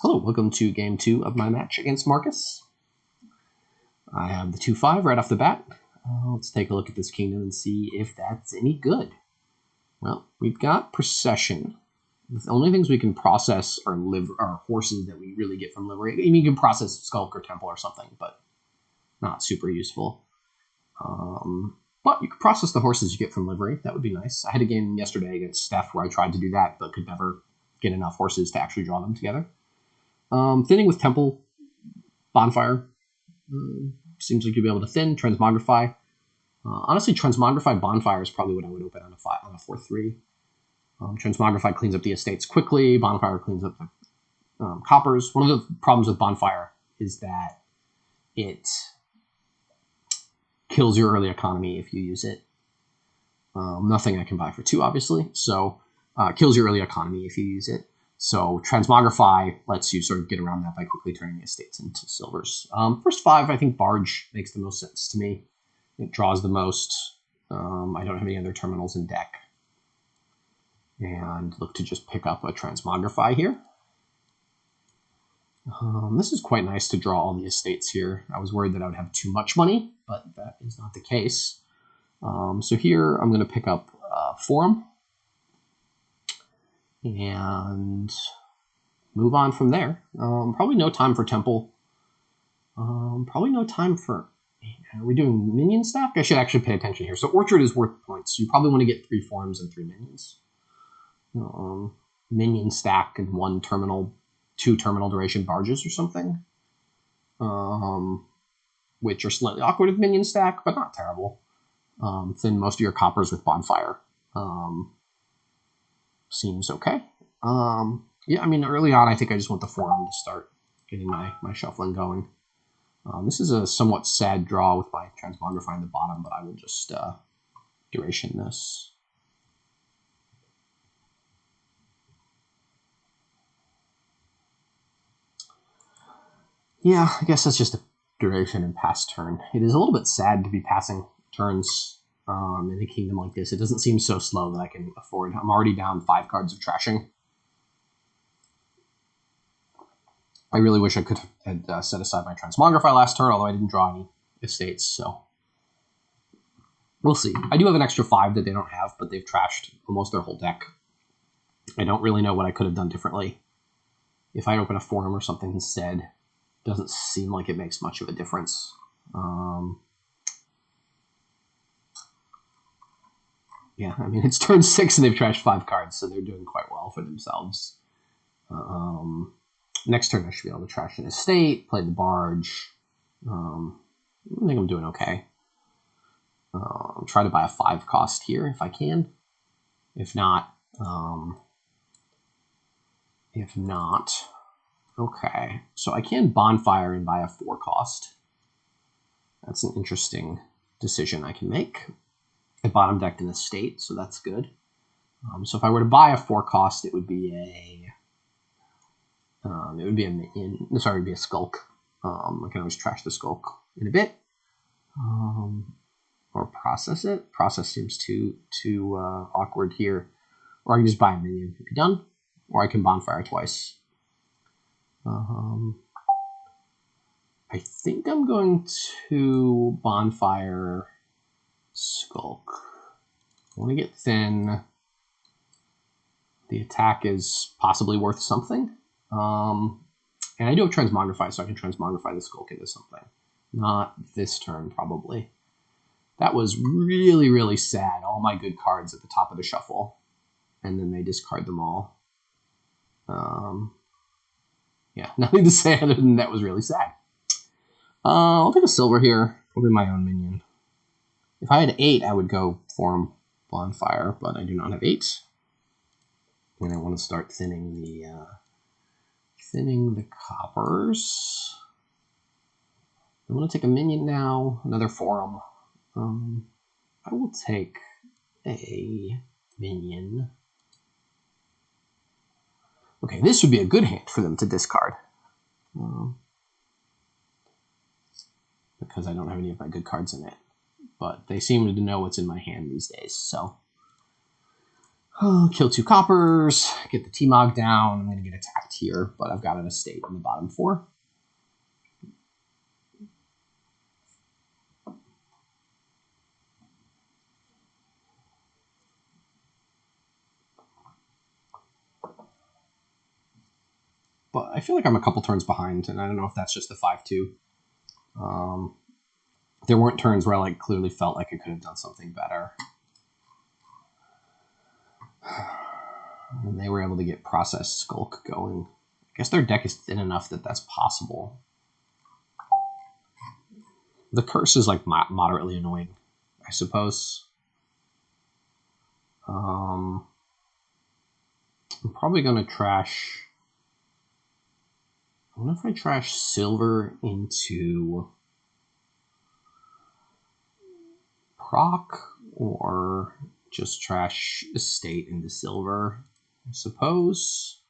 Hello, welcome to game 2 of my match against Markus. I have the 2-5 right off the bat. Let's take a look at this kingdom and see if that's any good. Well, we've got Procession. The only things we can process are horses that we really get from Livery. I mean, you can process Skulk or Temple or something, but not super useful. But you can process the horses you get from Livery. That would be nice. I had a game yesterday against Steph where I tried to do that, but could never get enough horses to actually draw them together. Thinning with Temple, Bonfire. Seems like you'll be able to thin. Transmogrify. Honestly, Transmogrify Bonfire is probably what I would open on a 4-3. Transmogrify cleans up the estates quickly. Bonfire cleans up the coppers. One of the problems with Bonfire is that it kills your early economy if you use it. Nothing I can buy for 2, obviously. So kills your early economy if you use it. So Transmogrify lets you sort of get around that by quickly turning the estates into silvers. First 5, I think Barge makes the most sense to me. It draws the most. I don't have any other terminals in deck. And look to just pick up a Transmogrify here. This is quite nice to draw all the estates here. I was worried that I would have too much money, but that is not the case. So here I'm going to pick up Forum. And move on from there. Probably no time for Temple. Probably no time for... Are we doing Minion stack? I should actually pay attention here. So Orchard is worth points. You probably want to get 3 Forums and 3 Minions. Minion stack and 1 terminal, 2 terminal duration Barges or something. Which are slightly awkward with Minion stack, but not terrible. Thin most of your coppers with Bonfire. Seems okay. Yeah, I mean, early on, I think I just want the Forum to start getting my shuffling going. This is a somewhat sad draw with my Transmogrify in the bottom, but I will just duration this. Yeah, I guess that's just a duration and pass turn. It is a little bit sad to be passing turns in a kingdom like this. It doesn't seem so slow that I can afford. I'm already down 5 cards of trashing. I really wish I could have set aside my Transmogrify last turn, although I didn't draw any estates, so we'll see. I do have an extra 5 that they don't have, but they've trashed almost their whole deck. I don't really know what I could have done differently. If I open a Forum or something instead, it doesn't seem like it makes much of a difference. Yeah, I mean, it's turn 6 and they've trashed 5 cards, so they're doing quite well for themselves. Next turn I should be able to trash an estate, play the Barge. I think I'm doing okay. Try to buy a 5 cost here if I can. If not, okay. So I can Bonfire and buy a 4 cost. That's an interesting decision I can make. I bottom decked an estate, so that's good. So if I were to buy a 4 cost, it would be a Minion. Sorry, it would be a Skulk. I can always trash the Skulk in a bit, or process it. Process seems too awkward here. Or I can just buy a Minion and be done, or I can Bonfire twice. I think I'm going to Bonfire Skulk. I want to get thin. The attack is possibly worth something. And I do have Transmogrify, so I can Transmogrify the Skulk into something. Not this turn, probably. That was really, really sad. All my good cards at the top of the shuffle. And then they discard them all. Yeah, nothing to say other than that was really sad. I'll take a silver here. Probably my own Minion. If I had 8, I would go Forum Bonfire, but I do not have 8. And I want to start thinning the coppers. I want to take a Minion now, another Forum. I will take a Minion. Okay, this would be a good hand for them to discard. Because I don't have any of my good cards in it. But they seem to know what's in my hand these days, so... kill 2 coppers, get the T-Mog down, I'm going to get attacked tier, but I've got an estate in the bottom 4. But I feel like I'm a couple turns behind, and I don't know if that's just the 5-2. There weren't turns where I like clearly felt like I could have done something better. And they were able to get Process Skulk going. I guess their deck is thin enough that that's possible. The curse is like moderately annoying, I suppose. I'm probably going to trash... I wonder if I trash silver into proc or just trash estate into silver, I suppose.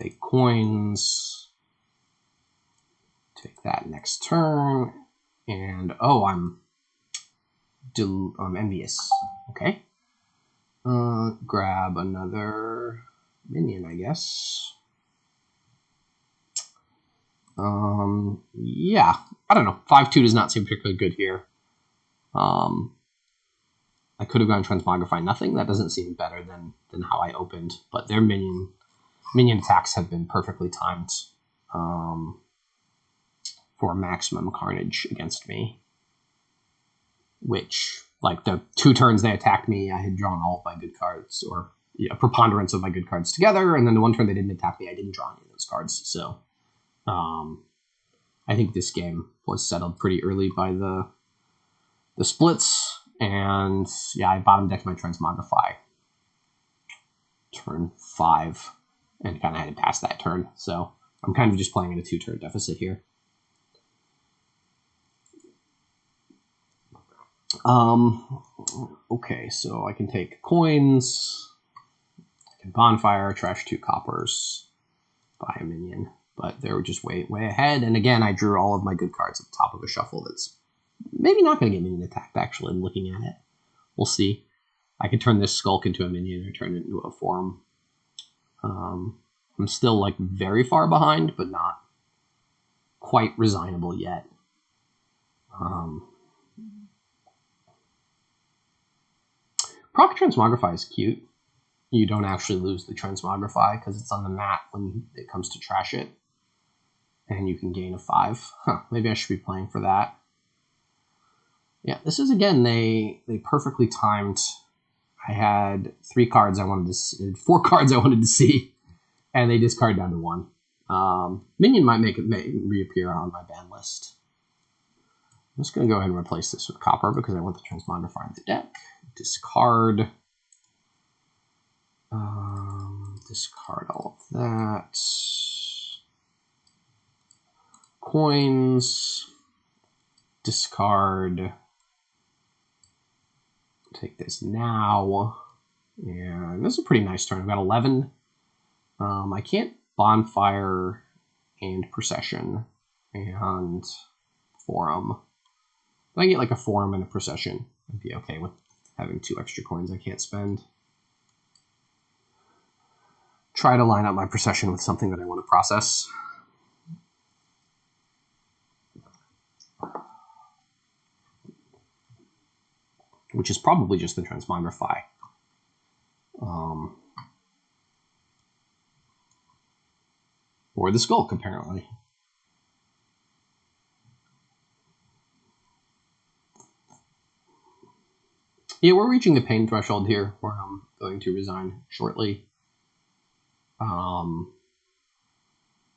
Take coins. Take that next turn. And oh, I'm envious. Okay. Grab another Minion, I guess. Yeah, I don't know. 5-2 does not seem particularly good here. I could have gone Transmogrify nothing. That doesn't seem better than how I opened. But their minion attacks have been perfectly timed for maximum carnage against me. Which, like the 2 turns they attacked me, I had drawn all of my good cards, or a preponderance of my good cards together, and then the 1 turn they didn't attack me, I didn't draw any of those cards. So I think this game was settled pretty early by the splits, and yeah, I bottom decked my Transmogrify turn 5 and kind of had to pass that turn. So I'm kind of just playing in a 2-turn deficit here. Okay, so I can take coins, I can Bonfire, trash 2 coppers, buy a minion, but they were just way ahead. And again, I drew all of my good cards at the top of a shuffle that's maybe not going to get minion attacked, actually. I'm looking at it. We'll see. I could turn this Skulk into a minion or turn it into a forum. I'm still like very far behind, but not quite resignable yet. Proc Transmogrify is cute. You don't actually lose the Transmogrify because it's on the mat when it comes to trash it. And you can gain a 5. Huh, maybe I should be playing for that. Yeah, this is, again, they perfectly timed. I had 3 cards I wanted to see, 4 cards I wanted to see, and they discard down to 1. Minion might reappear on my ban list. I'm just going to go ahead and replace this with copper because I want the Transmogrify in the deck. Discard. Discard all of that. Coins. Discard. Take this now. And this is a pretty nice turn. I've got 11. I can't Bonfire and Procession and Forum. If I get like a Forum and a Procession, I'd be okay with having 2 extra coins I can't spend. Try to line up my Procession with something that I want to process. Which is probably just the Transmogrify. Or the Skulk, apparently. Yeah, we're reaching the pain threshold here, where I'm going to resign shortly.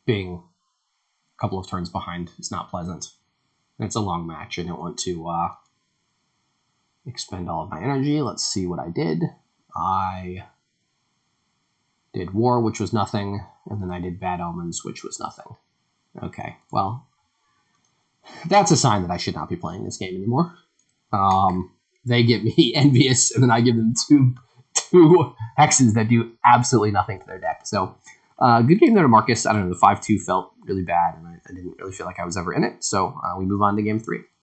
Being a couple of turns behind is not pleasant. It's a long match. I don't want to expend all of my energy. Let's see what I did. I did War, which was nothing, and then I did Bad Omens, which was nothing. Okay, well, that's a sign that I should not be playing this game anymore. They get me envious, and then I give them two hexes that do absolutely nothing to their deck. So, good game there to Markus. I don't know, the 5-2 felt really bad, and I didn't really feel like I was ever in it. So, we move on to game 3.